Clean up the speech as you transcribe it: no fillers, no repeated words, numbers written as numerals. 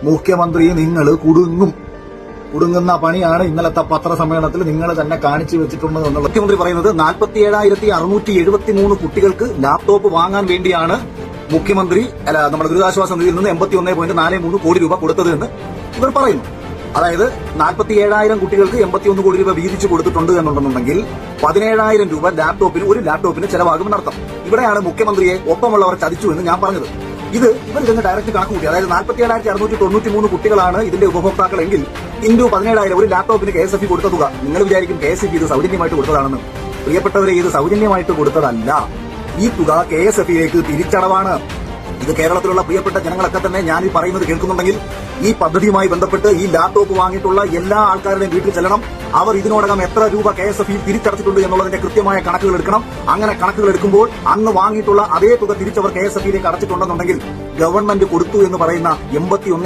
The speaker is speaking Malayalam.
മുഖ്യമന്ത്രി നിങ്ങൾ കുടുങ്ങുന്ന പണിയാണ് ഇന്നലത്തെ പത്രസമ്മേളനത്തിൽ നിങ്ങൾ തന്നെ കാണിച്ചു വെച്ചിട്ടുള്ളത് എന്നുള്ള മുഖ്യമന്ത്രി പറയുന്നത് 47,673 കുട്ടികൾക്ക് ലാപ്ടോപ്പ് വാങ്ങാൻ വേണ്ടിയാണ് മുഖ്യമന്ത്രി നമ്മുടെ ദുരിതാശ്വാസ നിധിയിൽ നിന്ന് 81.43 കോടി രൂപ കൊടുത്തത് എന്ന് ഇവർ പറയുന്നു. അതായത് 47,000 കുട്ടികൾക്ക് 81 കോടി രൂപ വീതിച്ചു കൊടുത്തിട്ടുണ്ട് എന്നുണ്ടെന്നുണ്ടെങ്കിൽ 17,000 രൂപ ഒരു ലാപ്ടോപ്പിന് ചെലവാകുമെന്നർത്ഥം. ഇവിടെയാണ് മുഖ്യമന്ത്രിയെ ഒപ്പമുള്ളവർ ചതിച്ചു എന്ന് ഞാൻ പറഞ്ഞത്. ഇവർ ഇതിന് ഡയറക്റ്റ് കണക്ക് കൂട്ടി. അതായത് 47,693 കുട്ടികളാണ് ഇതിന്റെ ഉപഭോക്താക്കളെങ്കിൽ ഇൻഡു 17,000 ഒരു ലാപ്ടോപ്പിന് KSFE കൊടുത്ത തുക. നിങ്ങൾ വിചാരിക്കും KSFE ഇത് സൗജന്യമായിട്ട് കൊടുത്തതാണെന്ന്. പ്രിയപ്പെട്ടവരെ, ഇത് സൗജന്യമായിട്ട് കൊടുത്തതല്ല. ഈ തുക KSFEയിലേക്ക് തിരിച്ചടവാണ്. ഇത് കേരളത്തിലുള്ള പ്രിയപ്പെട്ട ജനങ്ങളൊക്കെ തന്നെ ഞാൻ ഈ പറയുന്നത് കേൾക്കുന്നുണ്ടെങ്കിൽ ഈ പദ്ധതിയുമായി ബന്ധപ്പെട്ട് ഈ ലാപ്ടോപ്പ് വാങ്ങിയിട്ടുള്ള എല്ലാ ആൾക്കാരുടെയും വീട്ടിൽ ചെല്ലണം. അവർ ഇതിനോടകം എത്ര രൂപ KSFEയിൽ തിരിച്ചടച്ചിട്ടുണ്ട് എന്നുള്ളതിന്റെ കൃത്യമായ കണക്കുകൾ എടുക്കണം. അങ്ങനെ കണക്കുകൾ എടുക്കുമ്പോൾ അന്ന് വാങ്ങിയിട്ടുള്ള അതേ തുക തിരിച്ചവർ KSFEയിലേക്ക് അടച്ചിട്ടുണ്ടെന്നുണ്ടെങ്കിൽ ഗവൺമെന്റ് കൊടുത്തു എന്ന് പറയുന്ന 81